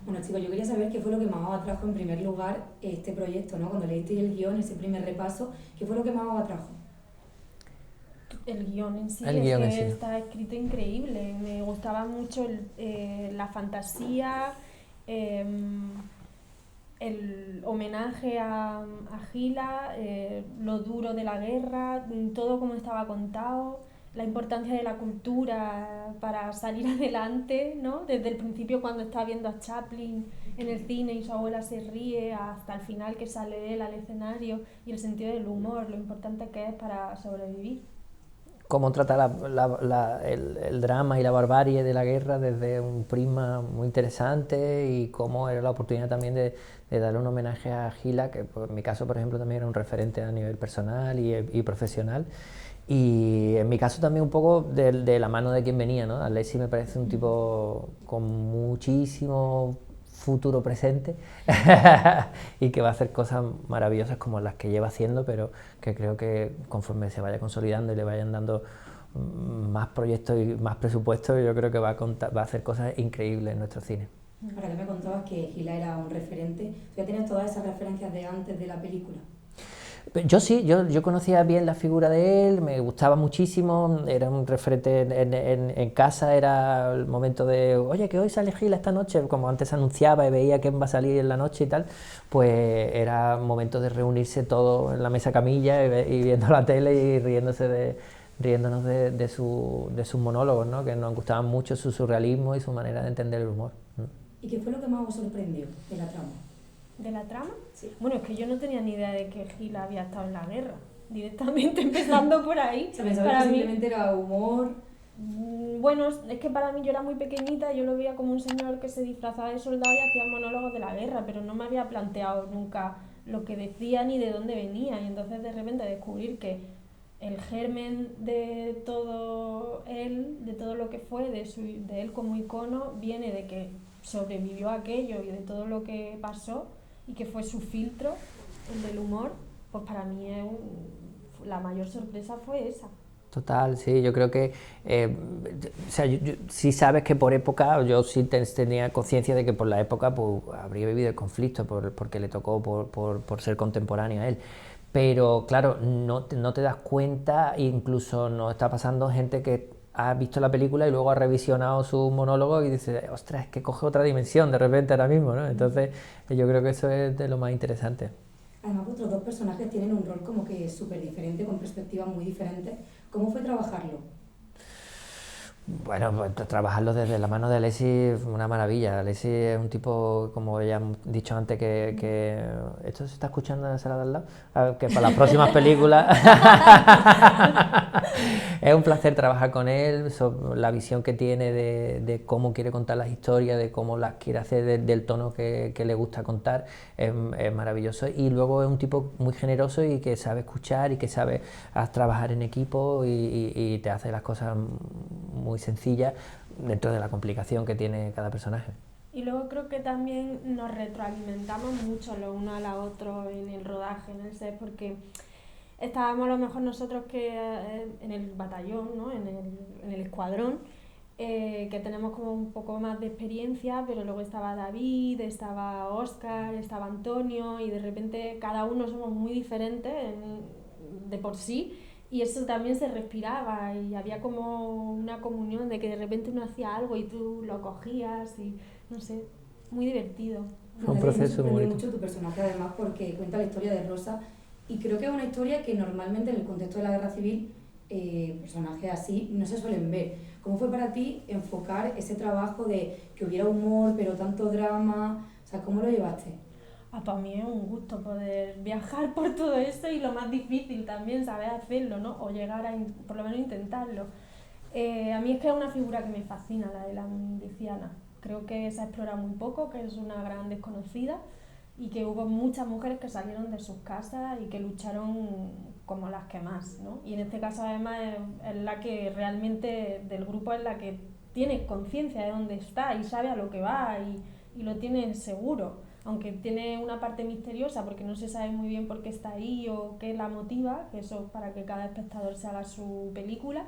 Bueno, chicos, yo quería saber qué fue lo que más os atrajo en primer lugar este proyecto, ¿no? Cuando leísteis el guión, ese primer repaso, ¿qué fue lo que más os atrajo? El guión en sí El es guión en que sí. está escrito increíble. Me gustaba mucho la fantasía, eh, el homenaje a Gila, lo duro de la guerra, todo como estaba contado, la importancia de la cultura para salir adelante, ¿no? Desde el principio cuando está viendo a Chaplin en el cine y su abuela se ríe, hasta el final que sale él al escenario, y el sentido del humor, lo importante que es para sobrevivir. Cómo trata el drama y la barbarie de la guerra desde un prisma muy interesante y cómo era la oportunidad también de darle un homenaje a Gila, que pues, en mi caso, por ejemplo, también era un referente a nivel personal y profesional. Y en mi caso también un poco de la mano de quien venía, ¿no? Alessi me parece un tipo con muchísimo futuro presente y que va a hacer cosas maravillosas como las que lleva haciendo, pero que creo que conforme se vaya consolidando y le vayan dando más proyectos y más presupuestos, yo creo que va a hacer cosas increíbles en nuestro cine. Ahora que me contabas que Gila era un referente, ¿tú ya tenías todas esas referencias de antes de la película? Yo sí, yo conocía bien la figura de él, me gustaba muchísimo, era un referente en casa, era el momento de, oye, que hoy sale Gila esta noche, como antes anunciaba y veía quién va a salir en la noche y tal, pues era momento de reunirse todos en la mesa camilla y viendo la tele y riéndonos de sus monólogos, ¿no? Que nos gustaban mucho su surrealismo y su manera de entender el humor. ¿Y qué fue lo que más os sorprendió de la trama? ¿De la trama? Sí. Bueno, es que yo no tenía ni idea de que Gil había estado en la guerra, directamente empezando por ahí. ¿Se pensaba Para que mí, simplemente era humor? bueno, es que para mí yo era muy pequeñita, yo lo veía como un señor que se disfrazaba de soldado y hacía monólogos de la guerra, pero no me había planteado nunca lo que decía ni de dónde venía. Y entonces de repente descubrir que el germen de todo él, de todo lo que fue, de él como icono, viene de que sobrevivió a aquello y de todo lo que pasó y que fue su filtro, el del humor, pues para mí la mayor sorpresa fue esa. Total, sí, yo creo que, o sea, sí sabes que por época, yo sí tenía conciencia de que por la época pues, habría vivido el conflicto porque le tocó por ser contemporáneo a él. Pero claro, no te das cuenta, incluso nos está pasando gente que ha visto la película y luego ha revisionado su monólogo y dice, ostras, es que coge otra dimensión de repente ahora mismo, ¿no? Entonces yo creo que eso es de lo más interesante. Además, vuestros dos personajes tienen un rol como que súper diferente, con perspectivas muy diferentes. ¿Cómo fue trabajarlo? Bueno, pues trabajarlo desde la mano de Alessi es una maravilla. Alessi es un tipo, como ya hemos dicho antes, que esto se está escuchando en la sala de al lado, que para las próximas películas es un placer trabajar con él, la visión que tiene de cómo quiere contar las historias, de cómo las quiere hacer, del tono que le gusta contar, es maravilloso. Y luego es un tipo muy generoso y que sabe escuchar y que sabe trabajar en equipo y te hace las cosas muy sencillas dentro de la complicación que tiene cada personaje. Y luego creo que también nos retroalimentamos mucho lo uno a la otro en el rodaje, en el set, porque estábamos a lo mejor nosotros que en el batallón, ¿no? En el escuadrón, que tenemos como un poco más de experiencia, pero luego estaba David, estaba Óscar, estaba Antonio, y de repente cada uno somos muy diferentes de por sí, y eso también se respiraba y había como una comunión de que de repente uno hacía algo y tú lo cogías y no sé, muy divertido. Fue un Natalia, a mí me proceso muy sorprendió bonito. mucho tu personaje además porque cuenta la historia de Rosa y creo que es una historia que normalmente en el contexto de la guerra civil personajes así no se suelen ver. ¿Cómo fue para ti enfocar ese trabajo de que hubiera humor pero tanto drama? O sea, ¿cómo lo llevaste? Para mí es un gusto poder viajar por todo esto y lo más difícil también, saber hacerlo, ¿no? O llegar a, por lo menos intentarlo. A mí es que es una figura que me fascina, la de la miliciana. Creo que se ha explorado muy poco, que es una gran desconocida y que hubo muchas mujeres que salieron de sus casas y que lucharon como las que más, ¿no? Y en este caso además es la que realmente del grupo es la que tiene conciencia de dónde está y sabe a lo que va y lo tiene seguro, aunque tiene una parte misteriosa porque no se sabe muy bien por qué está ahí o qué la motiva, que eso para que cada espectador se haga su película,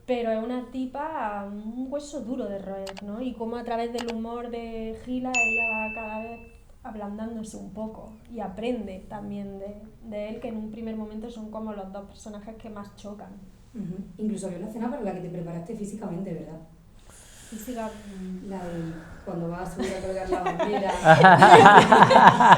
pero es una tipa, un hueso duro de roer, ¿no? Y cómo a través del humor de Gila ella va cada vez ablandándose un poco y aprende también de él, que en un primer momento son como los dos personajes que más chocan. Incluso había una escena para la que te preparaste físicamente, ¿verdad? Física... La de cuando vas a subir a colgar la bandera.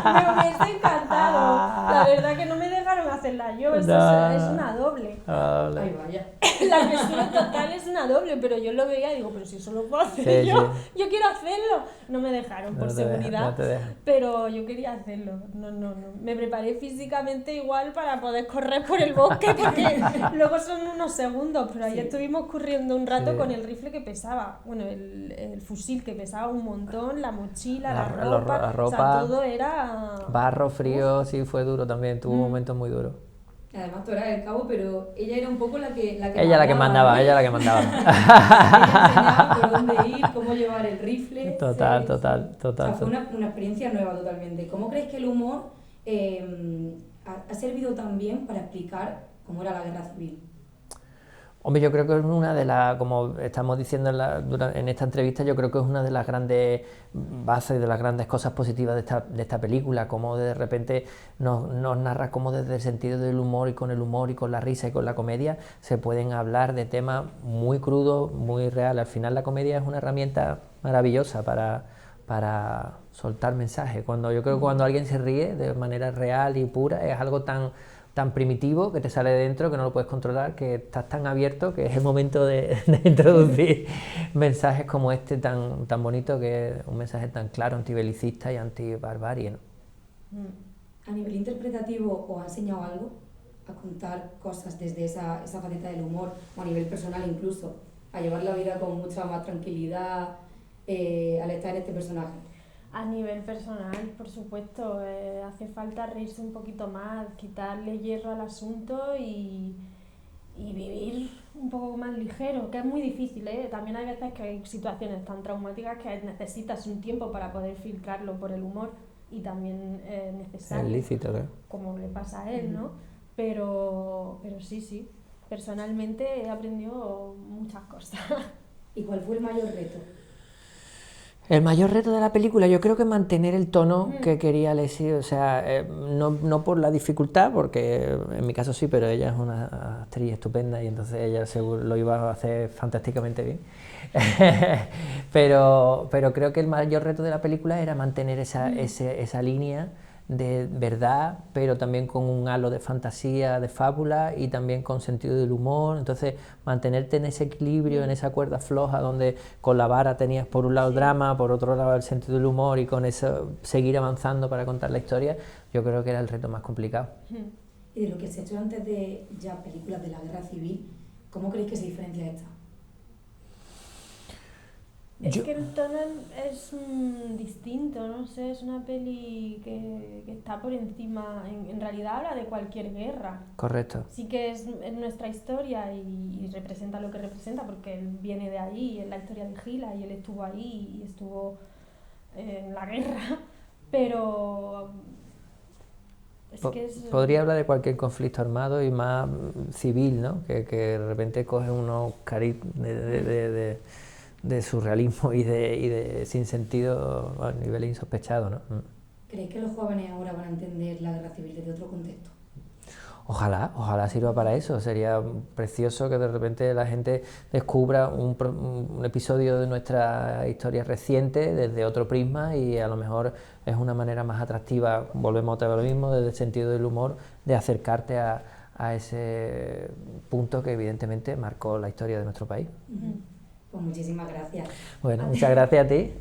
Me hubiese encantado. La verdad que no me dejaron hacerla yo, eso es una doble. Ay, vaya. La presión total es una doble, pero yo lo veía y digo, pero si eso lo puedo hacer yo quiero hacerlo. No me dejaron por seguridad, pero yo quería hacerlo. No. Me preparé físicamente igual para poder correr por el bosque, porque luego son unos segundos, pero ahí estuvimos corriendo un rato con el rifle que pesaba, bueno, el fusil que pesaba un montón, la mochila, la ropa, o sea, todo era... Barro, frío, sí, fue duro también, tuvo momentos muy duros. Además tú eras el cabo, pero ella era un poco la que ella la que mandaba. Ella enseñaba por dónde ir, cómo llevar el rifle. Total. O sea, fue una experiencia nueva totalmente. ¿Cómo crees que el humor ha servido también para explicar cómo era la guerra civil? Hombre, yo creo que es una de las, como estamos diciendo en esta entrevista, yo creo que es una de las grandes bases, de las grandes cosas positivas de esta película, como de repente nos narra cómo desde el sentido del humor y con el humor y con la risa y con la comedia se pueden hablar de temas muy crudos, muy reales. Al final la comedia es una herramienta maravillosa para soltar mensajes. Yo creo que cuando alguien se ríe de manera real y pura es algo tan primitivo que te sale de dentro, que no lo puedes controlar, que estás tan abierto que es el momento de introducir mensajes como este tan bonito, que es un mensaje tan claro, antibelicista y antibarbarie, ¿no? A nivel interpretativo, ¿os ha enseñado algo? A contar cosas desde esa faceta del humor, o a nivel personal incluso, a llevar la vida con mucha más tranquilidad al estar en este personaje. A nivel personal, por supuesto, hace falta reírse un poquito más, quitarle hierro al asunto y vivir un poco más ligero, que es muy difícil, ¿eh? También hay veces que hay situaciones tan traumáticas que necesitas un tiempo para poder filtrarlo por el humor y también es necesario. Es lícito, ¿no? Como le pasa a él, ¿no? Pero sí, personalmente he aprendido muchas cosas. ¿Y cuál fue el mayor reto? El mayor reto de la película, yo creo que mantener el tono que quería Leslie, o sea, no por la dificultad, porque en mi caso sí, pero ella es una actriz estupenda y entonces ella seguro lo iba a hacer fantásticamente bien. pero creo que el mayor reto de la película era mantener esa línea de verdad, pero también con un halo de fantasía, de fábula y también con sentido del humor. Entonces mantenerte en ese equilibrio, en esa cuerda floja donde con la vara tenías por un lado el drama, por otro lado el sentido del humor, y con eso seguir avanzando para contar la historia, yo creo que era el reto más complicado. Y de lo que se ha hecho antes de ya películas de la guerra civil, ¿cómo creéis que se diferencia esta? Es que el tono es distinto, no sé, es una peli que está por encima, en realidad habla de cualquier guerra. Correcto. Sí que es nuestra historia y representa lo que representa, porque él viene de ahí, es la historia de Gila y él estuvo ahí y estuvo en la guerra, pero... Podría hablar de cualquier conflicto armado y más civil, ¿no? Que de repente coge unos cariz de surrealismo y de sinsentido a niveles insospechados, ¿no? ¿Creéis que los jóvenes ahora van a entender la guerra civil desde otro contexto? Ojalá sirva para eso. Sería precioso que de repente la gente descubra un episodio de nuestra historia reciente desde otro prisma, y a lo mejor es una manera más atractiva, volvemos otra vez a lo mismo, desde el sentido del humor, de acercarte a ese punto que evidentemente marcó la historia de nuestro país. Pues muchísimas gracias. Bueno, muchas gracias a ti.